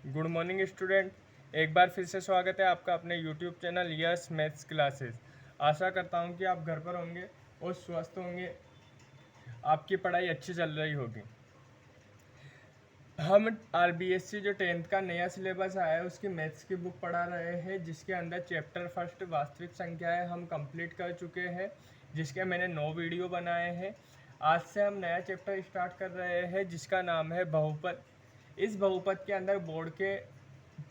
Good morning student. एक बार फिर से स्वागत है आपका अपने YouTube channel yes maths classes. आशा करता हूँ कि आप घर पर होंगे और स्वस्थ होंगे, आपकी पढ़ाई अच्छी चल रही होगी। हम आरबीएससी जो 10th का नया सिलेबस आया है उसकी मैथ्स की बुक पढ़ा रहे हैं, जिसके अंदर चैप्टर फर्स्ट वास्तविक संख्याएं हम कंप्लीट कर चुके हैं, जिसके मैंने 9 वीडियो बनाए हैं। आज से हम नया चैप्टर स्टार्ट कर रहे हैं जिसका नाम है बहुपद। इस बहुपद के अंदर बोर्ड के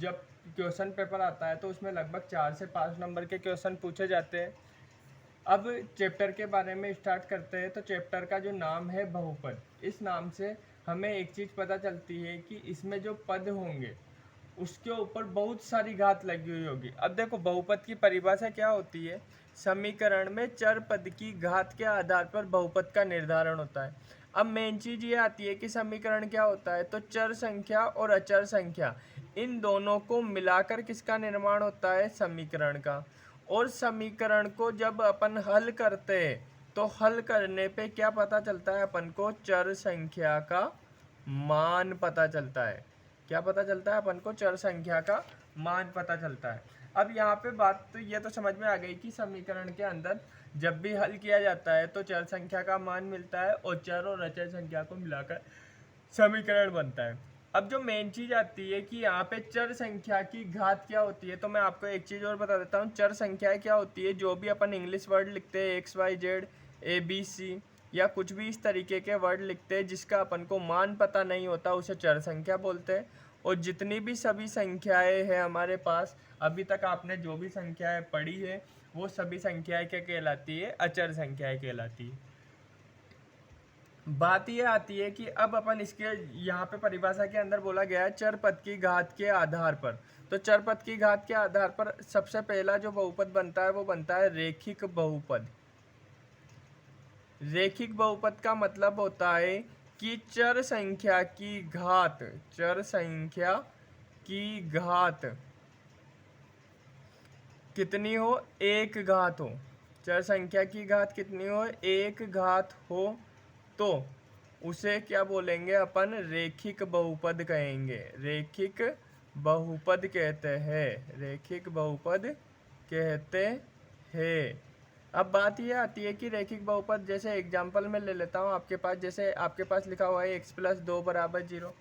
जब क्वेश्चन पेपर आता है तो उसमें लगभग 4 से 5 नंबर के क्वेश्चन पूछे जाते हैं। अब चैप्टर के बारे में स्टार्ट करते हैं। तो चैप्टर का जो नाम है बहुपद, इस नाम से हमें एक चीज़ पता चलती है कि इसमें जो पद होंगे उसके ऊपर बहुत सारी घात लगी हुई होगी। अब देखो, बहुपद की परिभाषा क्या होती है? समीकरण में चर पद की घात के आधार पर बहुपद का निर्धारण होता है। अब मेन चीज़ ये आती है कि समीकरण क्या होता है, तो चर संख्या और अचर संख्या इन दोनों को मिलाकर किसका निर्माण होता है? समीकरण का। और समीकरण को जब अपन हल करते हैं तो हल करने पे क्या पता चलता है अपन को? चर संख्या का मान पता चलता है। क्या पता चलता है अपन को? चर संख्या का मान पता चलता है। अब यहाँ पे बात तो ये तो समझ में आ गई कि समीकरण के अंदर जब भी हल किया जाता है तो चर संख्या का मान मिलता है और चर और अचर संख्या को मिलाकर समीकरण बनता है। अब जो मेन चीज आती है कि यहाँ पे चर संख्या की घात क्या होती है, तो मैं आपको एक चीज और बता देता हूँ। चर संख्या क्या होती है? जो भी अपन इंग्लिश वर्ड लिखते हैं, X Y Z A B C या कुछ भी इस तरीके के वर्ड लिखते हैं जिसका अपन को मान पता नहीं होता, उसे चर संख्या बोलते हैं। और जितनी भी सभी संख्याएं हैं हमारे पास, अभी तक आपने जो भी संख्याएं पढ़ी है वो सभी संख्याएं क्या कहलाती है? अचर संख्याएं कहलाती है। बात ये आती है कि अब अपन इसके यहाँ पे परिभाषा के अंदर बोला गया है चर पद की घात के आधार पर। तो चर पद की घात के आधार पर सबसे पहला जो बहुपद बनता है वो बनता है रेखिक बहुपद। रेखिक बहुपद का मतलब होता है कि चर संख्या की घात, चर संख्या की घात कितनी हो? एक घात हो। चर संख्या की घात कितनी हो? एक घात हो तो उसे क्या बोलेंगे अपन? रेखिक बहुपद कहेंगे। रेखिक बहुपद कहते हैं, रेखिक बहुपद कहते हैं। अब बात यह आती है कि रेखिक बहुपद, जैसे एग्जांपल में ले लेता हूँ आपके पास, जैसे आपके पास लिखा हुआ है x+2 = 0।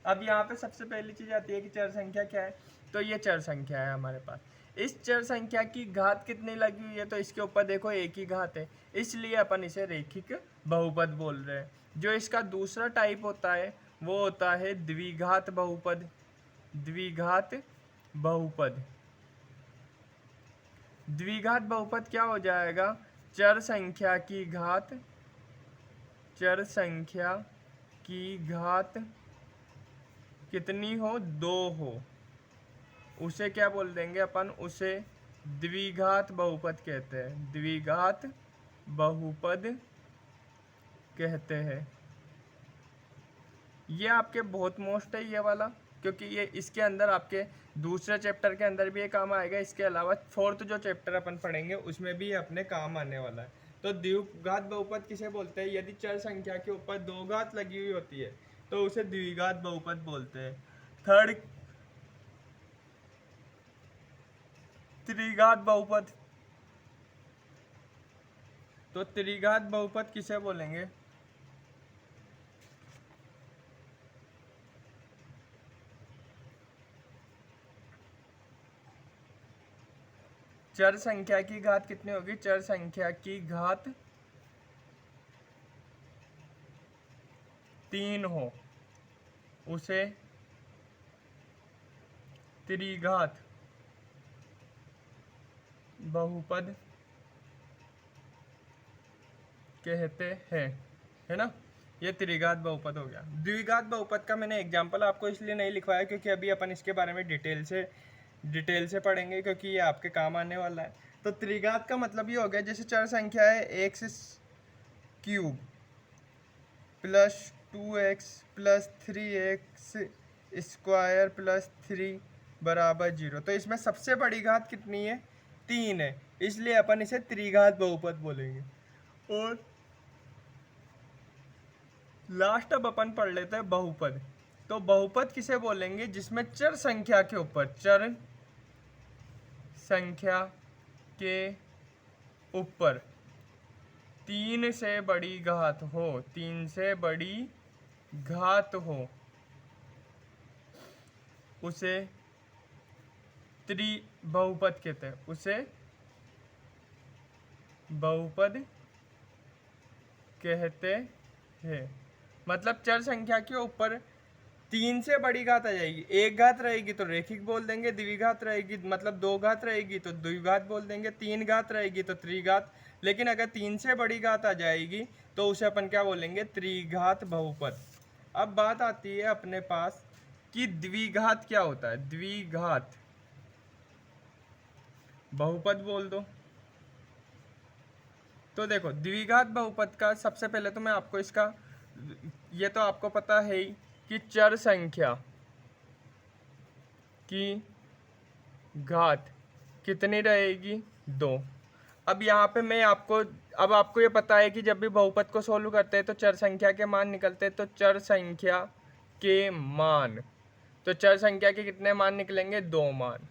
अब यहाँ पे सबसे पहली चीज़ आती है कि चर संख्या क्या है, तो ये चर संख्या है हमारे पास। इस चर संख्या की घात कितनी लगी हुई है, तो इसके ऊपर देखो एक ही घात है, इसलिए अपन इसे रेखिक बहुपद बोल रहे हैं। जो इसका दूसरा टाइप होता है वो होता है द्विघात बहुपद। द्विघात बहुपद, द्विघात बहुपद क्या हो जाएगा? चर संख्या की घात, चर संख्या की घात कितनी हो? 2 हो, उसे क्या बोल देंगे अपन? उसे द्विघात बहुपद कहते हैं। द्विघात बहुपद कहते हैं। ये आपके बहुत मोस्ट है ये वाला, क्योंकि ये इसके अंदर आपके दूसरे चैप्टर के अंदर भी ये काम आएगा। इसके अलावा फोर्थ जो चैप्टर अपन पढ़ेंगे उसमें भी अपने काम आने वाला है। तो द्विघात बहुपद किसे बोलते हैं? यदि चर संख्या के ऊपर 2 घात लगी हुई होती है तो उसे द्विघात बहुपद बोलते हैं। थर्ड, त्रिघात बहुपद। तो त्रिघात बहुपद किसे बोलेंगे? चर संख्या की घात कितनी होगी? चर संख्या की घात 3 हो, उसे त्रिघात बहुपद कहते हैं, है ना? ये त्रिघात बहुपद हो गया। द्विघात बहुपद का मैंने एग्जांपल आपको इसलिए नहीं लिखवाया क्योंकि अभी अपन इसके बारे में डिटेल से पढ़ेंगे, क्योंकि ये आपके काम आने वाला है। तो त्रिघात का मतलब ये हो गया, जैसे चर संख्या है x³ +2x +3x² +3 = 0। तो इसमें सबसे बड़ी घात कितनी है? 3 है, इसलिए अपन इसे त्रिघात बहुपद बोलेंगे। और लास्ट अब अपन पढ़ लेते हैं बहुपद। तो बहुपद किसे बोलेंगे? जिसमें चर संख्या के ऊपर, चर संख्या के ऊपर 3 से बड़ी घात हो, 3 से बड़ी घात हो, उसे बहुपद कहते हैं, उसे बहुपद कहते हैं। मतलब चर संख्या के ऊपर 3 से बड़ी घात आ जाएगी, एक घात रहेगी तो रेखिक बोल देंगे, द्विघात रहेगी मतलब 2 घात रहेगी तो द्विघात बोल देंगे, 3 घात रहेगी तो त्रिघात। लेकिन अगर 3 से बड़ी घात आ जाएगी तो उसे अपन क्या बोलेंगे? त्रिघात बहुपद। अब बात आती है अपने पास कि द्विघात क्या होता है। द्विघात बहुपद बोल दो। तो देखो द्विघात बहुपद का सबसे पहले तो मैं आपको इसका, ये तो आपको पता है ही कि चर संख्या की घात कितनी रहेगी? 2। अब यहाँ पे मैं आपको, अब आपको ये पता है कि जब भी बहुपद को सोल्व करते हैं तो चर संख्या के मान निकलते हैं। तो चर संख्या के मान, तो चर संख्या के कितने मान निकलेंगे? 2 मान।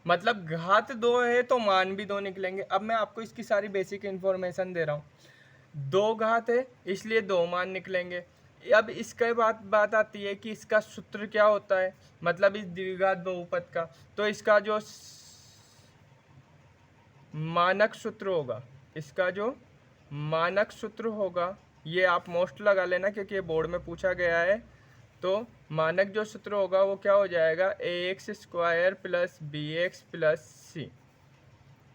मतलब घात 2 है तो मान भी 2 निकलेंगे। अब मैं आपको इसकी सारी बेसिक इन्फॉर्मेशन दे रहा हूँ। 2 घात है इसलिए 2 मान निकलेंगे। अब इसके बात आती है कि इसका सूत्र क्या होता है, मतलब इस द्विघात बहुपद का। तो इसका जो मानक सूत्र होगा, इसका जो मानक सूत्र होगा, ये आप मोस्ट लगा लेना क्योंकि ये बोर्ड में पूछा गया है। तो मानक जो सूत्र होगा वो क्या हो जाएगा? ax² plus bx plus c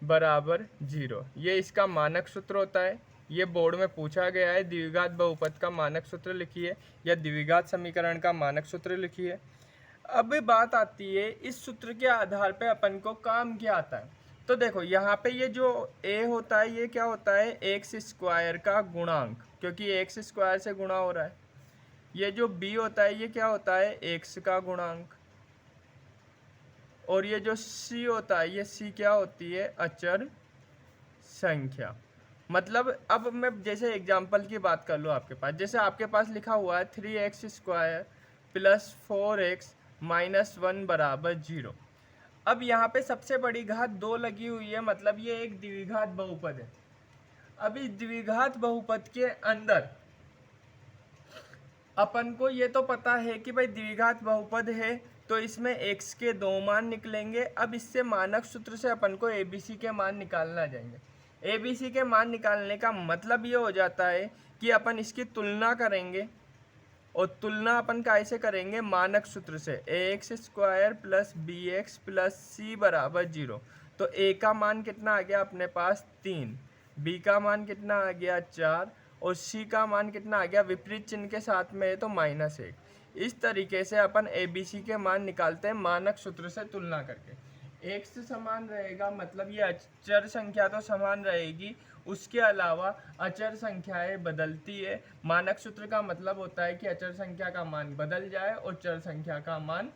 बराबर 0। ये इसका मानक सूत्र होता है, ये बोर्ड में पूछा गया है। द्विघात बहुपद का मानक सूत्र लिखिए या द्विघात समीकरण का मानक सूत्र लिखिए। अब बात आती है इस सूत्र के आधार पे अपन को काम क्या आता है। तो देखो यहाँ पे ये जो a होता है ये क्या होता है? x² का गुणांक, क्योंकि x² से गुणा हो रहा है। ये जो b होता है ये क्या होता है? x का गुणांक। और ये जो c होता है ये c क्या होती है? अचर संख्या। मतलब अब मैं जैसे एग्जांपल की बात कर लूँ आपके पास, जैसे आपके पास लिखा हुआ है 3x² प्लस 4x माइनस 1 बराबर 0। अब यहाँ पे सबसे बड़ी घात 2 लगी हुई है, मतलब ये एक द्विघात बहुपद है। अब इस द्विघात बहुपद के अंदर अपन को ये तो पता है कि भाई द्विघात बहुपद है तो इसमें x के 2 मान निकलेंगे। अब इससे मानक सूत्र से अपन को abc के मान निकालना जाएंगे। abc के मान निकालने का मतलब ये हो जाता है कि अपन इसकी तुलना करेंगे, और तुलना अपन कैसे करेंगे? मानक सूत्र से। ax² plus bx plus c बराबर 0। तो a का मान कितना आ गया अपने पास? 3। b का मान कितना आ गया? 4। और c का मान कितना आ गया? विपरीत चिन्ह के साथ में है तो -1। इस तरीके से अपन abc के मान निकालते हैं मानक सूत्र से तुलना करके। x समान रहेगा, मतलब ये अचर संख्या तो समान रहेगी, उसके अलावा अचर संख्याएं बदलती है। मानक सूत्र का मतलब होता है कि अचर संख्या का मान बदल जाए और चर संख्या का मान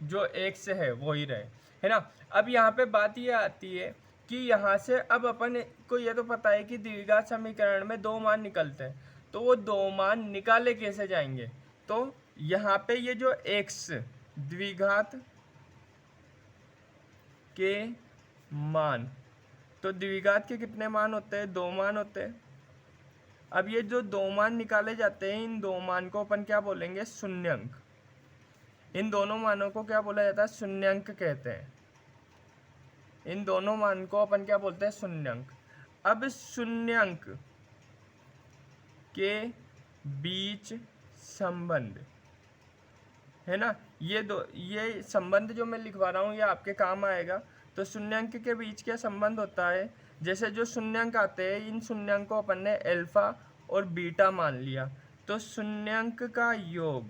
जो x है वो ही रहे, है ना। अब यहाँ पे बात ये आती है कि यहाँ से अब अपन को ये तो पता है कि द्विघात समीकरण में 2 मान निकलते हैं, तो वो 2 मान निकाले कैसे जाएंगे? तो यहाँ पे ये जो x द्विघात के मान, तो द्विघात के कितने मान होते हैं? 2 मान होते हैं। अब ये जो 2 मान निकाले जाते हैं, इन 2 मान को अपन क्या बोलेंगे? शून्यंक। इन दोनों मानों को क्या बोला जाता है? शून्यंक कहते हैं। इन दोनों मान को अपन क्या बोलते हैं? शून्यंक। अब शून्यंक के बीच संबंध, है ना, ये संबंध जो मैं लिखवा रहा हूँ ये आपके काम आएगा। तो शून्यंक के बीच क्या संबंध होता है? जैसे जो शून्यंक आते हैं, इन शून्यंक को अपन ने अल्फा और बीटा मान लिया, तो शून्यंक का योग,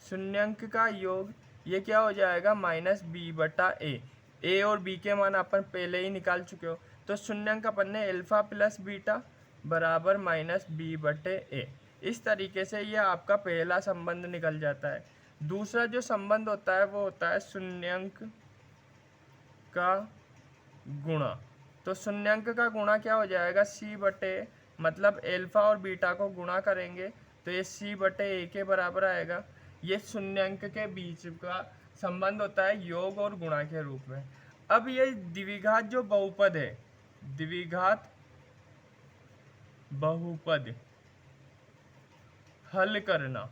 शून्यंक का योग ये क्या हो जाएगा? -b/a। a और b के मान अपन पहले ही निकाल चुके हो, तो शून्यंक अपन ने अल्फा प्लस बीटा बराबर -b/a। इस तरीके से ये आपका पहला संबंध निकल जाता है। दूसरा जो संबंध होता है वो होता है शून्यंक का गुणा। तो शून्यंक का गुणा क्या हो जाएगा? c/a, मतलब अल्फा और बीटा को गुणा करेंगे तो ये c/a के बराबर आएगा। ये शून्यांक के बीच का संबंध होता है योग और गुणा के रूप में। अब ये द्विघात जो बहुपद है, द्विघात बहुपद हल करना,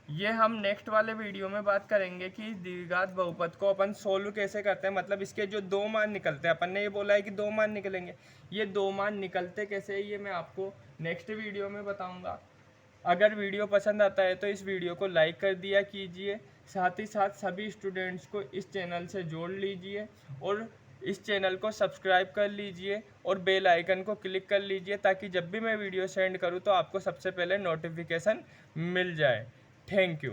ये हम नेक्स्ट वाले वीडियो में बात करेंगे कि द्विघात बहुपद को अपन सोल्व कैसे करते हैं। मतलब इसके जो दो मान निकलते हैं, अपन ने ये बोला है कि दो मान निकलेंगे, ये दो मान निकलते कैसे है ये मैं आपको नेक्स्ट वीडियो में बताऊंगा। अगर वीडियो पसंद आता है तो इस वीडियो को लाइक कर दिया कीजिए, साथ ही साथ सभी स्टूडेंट्स को इस चैनल से जोड़ लीजिए और इस चैनल को सब्सक्राइब कर लीजिए और बेल आइकन को क्लिक कर लीजिए, ताकि जब भी मैं वीडियो सेंड करूं तो आपको सबसे पहले नोटिफिकेशन मिल जाए। Thank you.